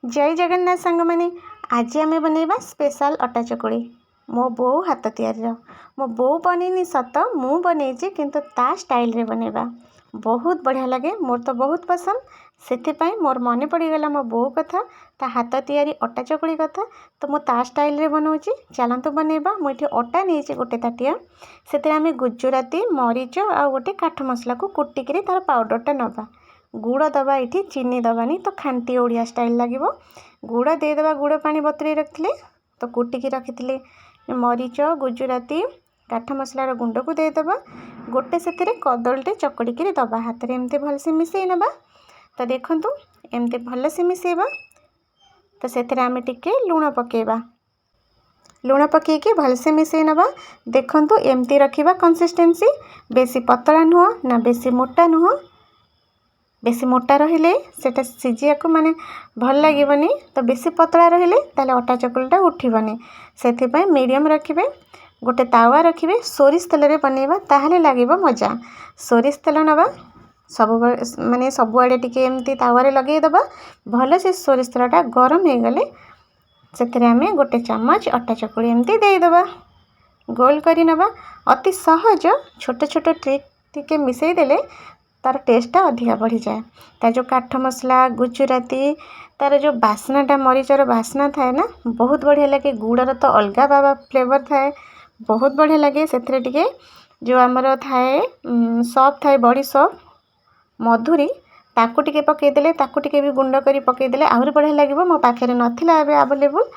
जय जगन्नाथ सांग मैंने आज आम बनैबा स्पेशल अटा चकुड़ी मो बो हाथ तैयारी मो बो बनैनी सत मु बनैची किंतु ता स्टाइल रे बनैबा बहुत बढ़िया लगे मोर तो बहुत पसंद से मोर मन पड़गला मो बो कथा ता हाथ तैयारी अटा चकुड़ी कथा तो मु ता स्टाइल रे बनाऊँगी चलतु बनैबा मुझे अटा नहीं गोटे ताटिया से आम गुजराती मरीच आ गोटे काठ मसला को कुटिकी तार पाउडरटा नवा गुड़ दबा ये चीनी दबानी तो खांटी ओडिया स्टाइल लगे गुड़ देदेबा गुड़ पानी बतुरे रखिले तो कुटिकी रखी मरीच गुजराती काठ मसलार गुंड को देदेबा गोटे से कदलटे चकड़िकी दबा हाथ में एमती भलसे मिसई नबा तो देखंतु एमती भलसे मिसेबा तो से आम टिके लुण पकेबा लुण पकईकी भलसे मिसई नबा देखंतु एमती रखिबा कंसिस्टेंसी बेसी पतला नुह ना बेसी मोटा नुह बेसी मोटा रहिले सेटा सीझिया को माने भल लगे तो बेसी पतला रहिले ताले अटा चकुलीटा उठिबनी से मीडियम रखिबे गोटे तावा रखिबे सोरिष तेल रे बनैबा ताहले लागिबो मजा सोरिष तेल नबा सब माने सबुआड़े टिके एमती तावा लगे दबा भल से सोरिष तेलटा गरम हो गले से आम गोटे चम्मच अटा चकुड़ी एमती देदेबा गोल करी नबा अति सहज छोट छोट ट्रिक टिके मिसई देले तार टेस्टा अधिका बढ़ी जाए तार जो काठ मसला गुजराती तार जो बास्नाटा मरीचर बास्ना थाए ना बहुत बढ़िया लगे गुड़र तो अलग बाबा फ्लेवर थाए बहुत बढ़िया लगे से जो आमर थाए सॉप थाए बड़ी सॉप मधुरी ताकू टिके पकईदेले ताकू टिके भी गुंड करी पकईदेले आहरी बढ़िया लगे मो पाखे नथिला एबे अवेलेबल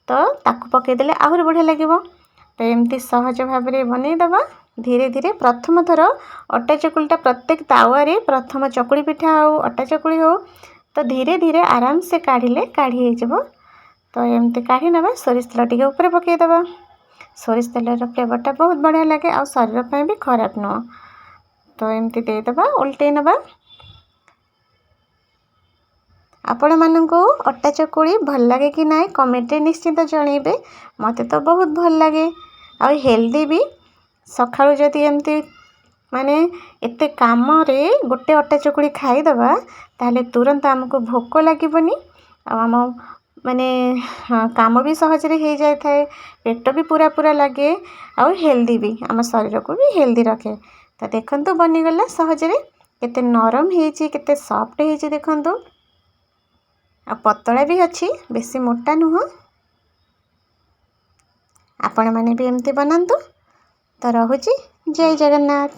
तो ताकू पकईदेले आहरी बढ़िया लगे तो एमती सहज भाव में बनईदबा धीरे धीरे प्रथम थर अटा चकुलीटा प्रत्येक तावारे प्रथम चकुड़ी पिठा हो अटा चकुड़ी हो तो धीरे धीरे आराम से काढ़िले काढ़ी हो तो एमती काढ़ी नबा सोरिष तेल टिके ऊपर पकईदबा सोरिष तेलर फ्लेवरटा बहुत बढ़िया लगे आ शरीर ପାଇଁ भी खराब नुह तो एमती देदेबा उल्टे नबा आपण मानू अटा चकुड़ी भल लगे कि ना कमेंट निश्चिंत जनइबे मते तो बहुत भल लगे आ हेल्दी भी सकाळु जदि एमती माने एते काम रे गोटे अटा चकुड़ी खाईदबा ताहले तुरंत आमको भोक लगबनी आम माने काम भी सहज रे हो जाए थाए पेट भी पूरा पूरा लगे आ हेल्दी भी आम शरीर को भी हेल्दी रखे तो देखंतु बनीगला सहज रे केते नरम हेची केते सॉफ्ट हेची देखंतु आ पतला भी अच्छी बेसी मोटा नुह आपण माने भी एमती बनातु तो रहुची जय जगन्नाथ।